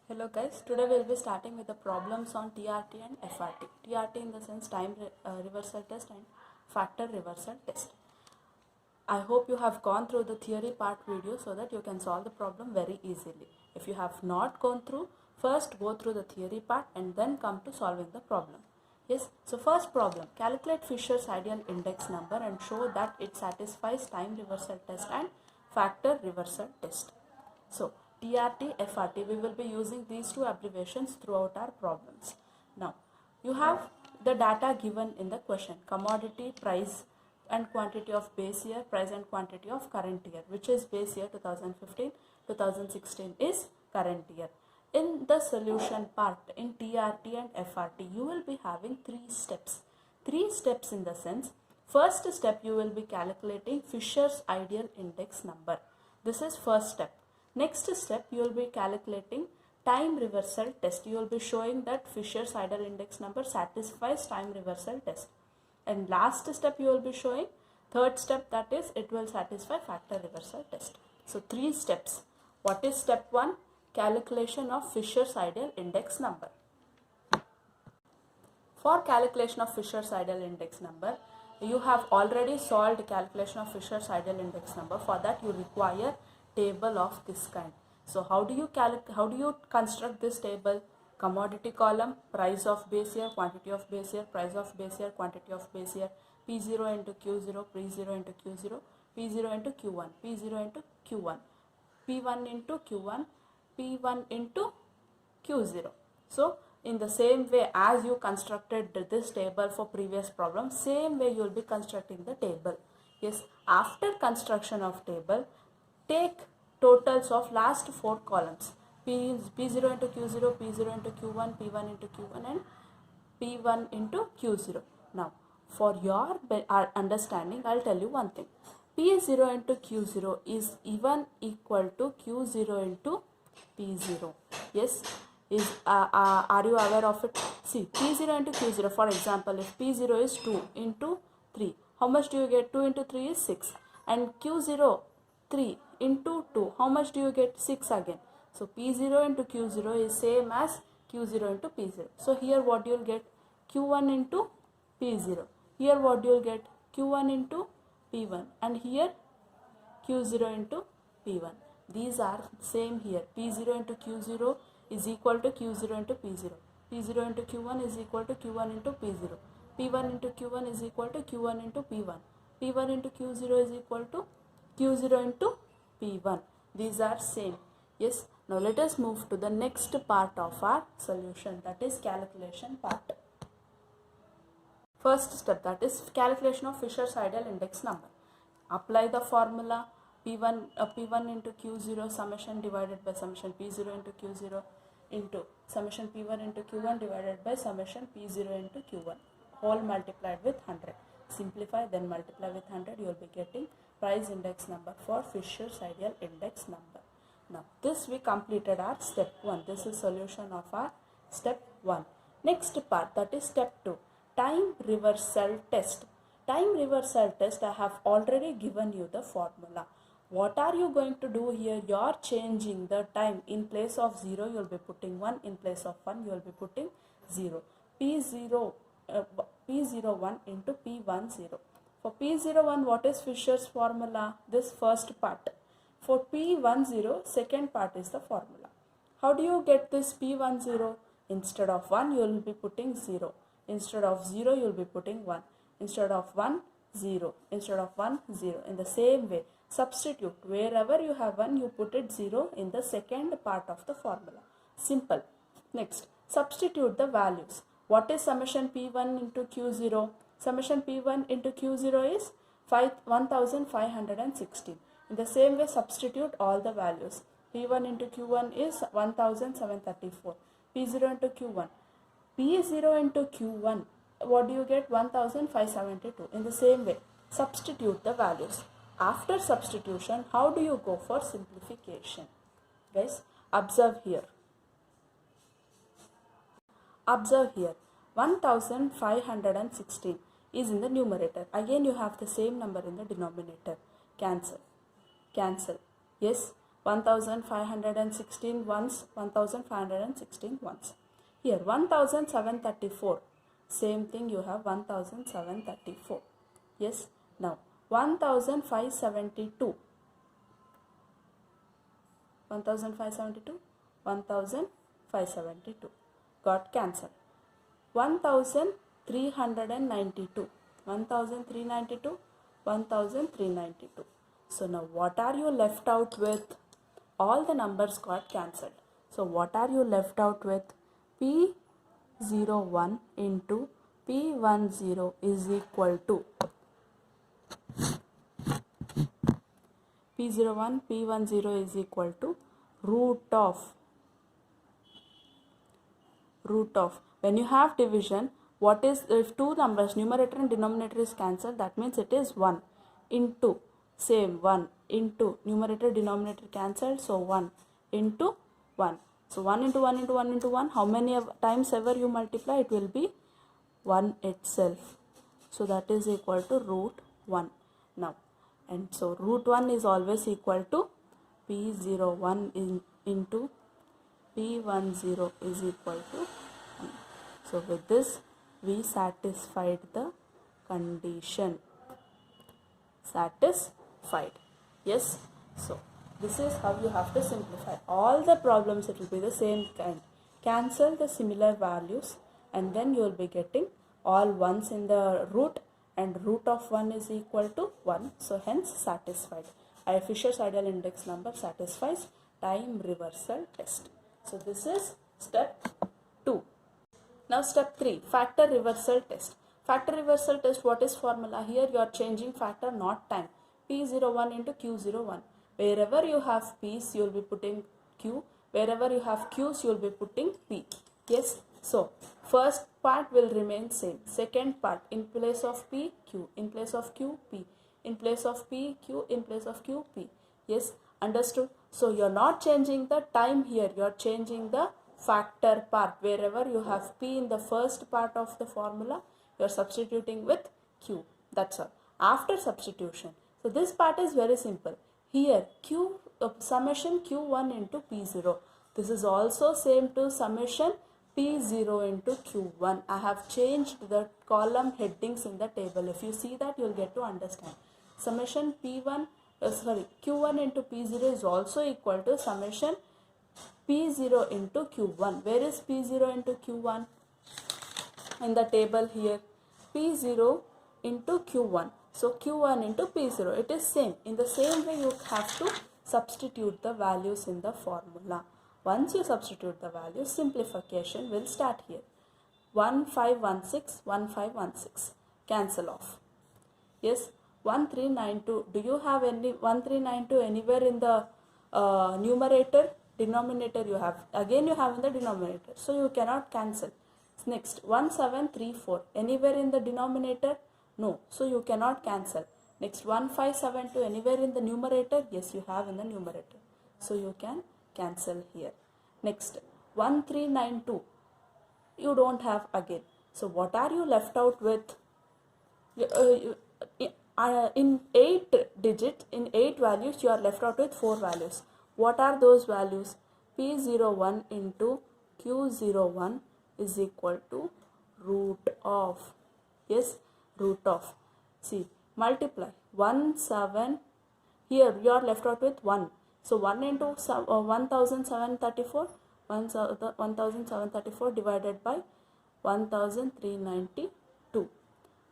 Hello guys, today we will be starting with the problems on TRT and FRT. TRT in the sense time reversal test and factor reversal test. I hope you have gone through the theory part video so that you can solve the problem very easily. If you have not gone through, first go through the theory part and then come to solving the problem. Yes, so first problem, calculate Fisher's ideal index number and show that it satisfies time reversal test and factor reversal test. So TRT, FRT, we will be using these two abbreviations throughout our problems. Now, you have the data given in the question, commodity price and quantity of base year, price and quantity of current year, which is base year 2015, 2016 is current year. In the solution part, in TRT and FRT, you will be having three steps. Three steps in the sense, first step you will be calculating Fisher's ideal index number. This is first step. Next step, you will be calculating time reversal test. You will be showing that Fisher's ideal index number satisfies time reversal test. And last step you will be showing, third step, that is it will satisfy factor reversal test. So three steps. What is step 1? Calculation of Fisher's ideal index number. For calculation of Fisher's ideal index number, you have already solved calculation of Fisher's ideal index number. For that you require table of this kind. So how do you construct this table? Commodity column, price of base year, quantity of base year, price of base year, quantity of base year, P0 into Q0, P0 into Q0, P0 into Q1, P0 into Q1, P1 into Q1, P1 into Q0. So in the same way as you constructed this table for previous problem, same way you will be constructing the table. Yes, after construction of table, take totals of last four columns, P0 into Q0, P0 into Q1, P1 into Q1 and P1 into Q0. Now, for your understanding, I'll tell you one thing. P0 into Q0 is even equal to Q0 into P0. Yes, are you aware of it? See, P0 into Q0, for example, if P0 is 2 into 3, how much do you get? 2 into 3 is 6. And Q0, 3 into 2, how much do you get? 6 again. So P0 into Q0 is same as Q0 into P0. So here what you will get? Q1 into P0. Here what you will get? Q1 into P1. And here Q0 into P1. These are same here. P0 into Q0 is equal to Q0 into P0. P0 into Q1 is equal to Q1 into P0. P1 into Q1 is equal to Q1 into P1. P1 into Q0 is equal to Q0 into P1. These are same. Yes. Now let us move to the next part of our solution, that is calculation part. First step, that is calculation of Fisher's ideal index number. Apply the formula P1 into Q0 summation divided by summation P0 into Q0 into summation P1 into Q1 divided by summation P0 into Q1, whole multiplied with 100. Simplify, then multiply with 100, you will be getting price index number for Fisher's ideal index number. Now this we completed our step 1. This is solution of our step 1. Next part, that is step 2, time reversal test. Time reversal test, I have already given you the formula. What are you going to do here? You are changing the time. In place of 0 you will be putting 1, in place of 1 you will be putting 0. P01 into P10. For P01, what is Fisher's formula? This first part. For P10, second part is the formula. How do you get this P10? Instead of 1, you will be putting 0. Instead of 0, you will be putting 1. Instead of 1, 0. Instead of 1, 0. In the same way, substitute. Wherever you have 1, you put it 0 in the second part of the formula. Simple. Next, substitute the values. What is summation P1 into Q0? Summation P1 into Q0 is 1516. In the same way, substitute all the values. P1 into Q1 is 1734. P0 into Q1. P0 into Q1, what do you get? 1572. In the same way, substitute the values. After substitution, how do you go for simplification? Guys, observe here. Observe here. 1516 is in the numerator. Again, you have the same number in the denominator. Cancel. Cancel. Yes. 1516 ones, 1516 ones. Here 1734, same thing, you have 1734. Yes. Now 1572, 1572, 1572 got cancelled. 1392, 1392, 1392. So now what are you left out with? All the numbers got cancelled. So what are you left out with? P01 into P10 is equal to P01, P10 is equal to root of, when you have division, what is, if two numbers, numerator and denominator is cancelled, that means it is 1 into, same 1 into, numerator denominator cancelled, so 1 into 1. So 1 into 1 into 1 into 1, how many times ever you multiply, it will be 1 itself. So that is equal to root 1 now. And so root 1 is always equal to P01 into P10 is equal to 1. So with this we satisfied the condition. Satisfied. Yes. So this is how you have to simplify. All the problems, it will be the same kind. Cancel the similar values and then you will be getting all ones in the root, and root of 1 is equal to 1. So hence satisfied. Fisher's ideal index number satisfies time reversal test. So this is step 2. Now step 3, factor reversal test. Factor reversal test, what is formula? Here you are changing factor, not time. P01 into Q01. Wherever you have P's, you will be putting Q. Wherever you have Q's, you will be putting P. Yes. So first part will remain same. Second part, in place of P, Q. In place of Q, P. In place of P, Q. In place of Q, P. Yes. Understood? So you are not changing the time here. You are changing the factor part. Wherever you have P in the first part of the formula, you are substituting with Q. That's all. After substitution. So this part is very simple. Here Q summation Q1 into P0. This is also same to summation P0 into Q1. I have changed the column headings in the table. If you see that, you will get to understand. Summation Q1 into P0 is also equal to summation P0 into Q1. Where is P0 into Q1? In the table here. P0 into Q1. So Q1 into P0. It is same. In the same way, you have to substitute the values in the formula. Once you substitute the values, simplification will start here. 1516, 1516. Cancel off. Yes. 1392. Do you have any 1392 anywhere in the numerator? Denominator you have. Again you have in the denominator. So you cannot cancel. Next 1734. Anywhere in the denominator? No. So you cannot cancel. Next 1572. Anywhere in the numerator? Yes, you have in the numerator. So you can cancel here. Next 1392. You don't have again. So what are you left out with? In 8 digits, in 8 values, you are left out with 4 values. What are those values? P01 into Q01 is equal to root of. Yes, root of. See, multiply 1, 7. Here you are left out with 1. So 1 into 1734. 1734 divided by 1392.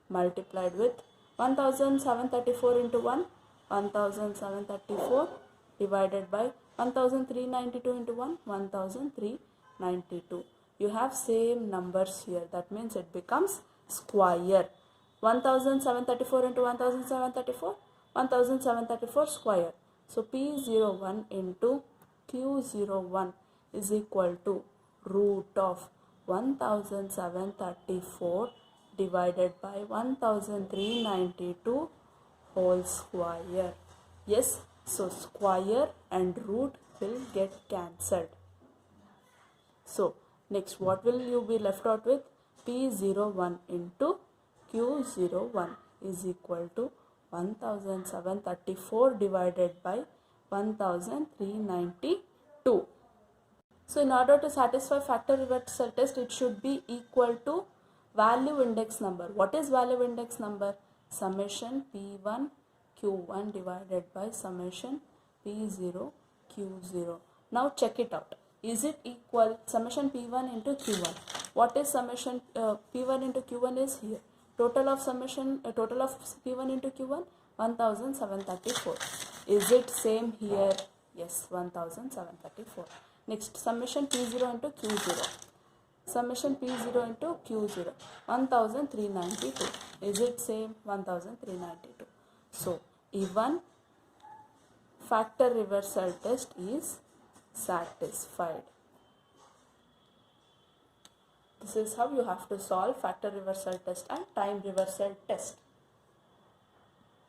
Multiplied with 1734 into 1. 1734 divided by 1392 into 1. 1392. You have same numbers here. That means it becomes square. 1734 into 1734. 1734 square. So P01 into Q01 is equal to root of 1734 divided by 1392 whole square. Yes, so square and root will get cancelled. So next, what will you be left out with? P01 into Q01 is equal to 1734 divided by 1392. So in order to satisfy factor reversal test, it should be equal to value index number. What is value index number? Summation P1 Q1 divided by summation P0 Q0. Now check it out. Is it equal? Summation P1 into Q1. What is summation P1 into Q1 is here. Total of summation, total of P1 into Q1, 1734. Is it same here? Yes, 1734. Next, summation P0 into Q0. Summation P0 into Q0, 1392. Is it same? 1392. So, even factor reversal test is satisfied. This is how you have to solve factor reversal test and time reversal test.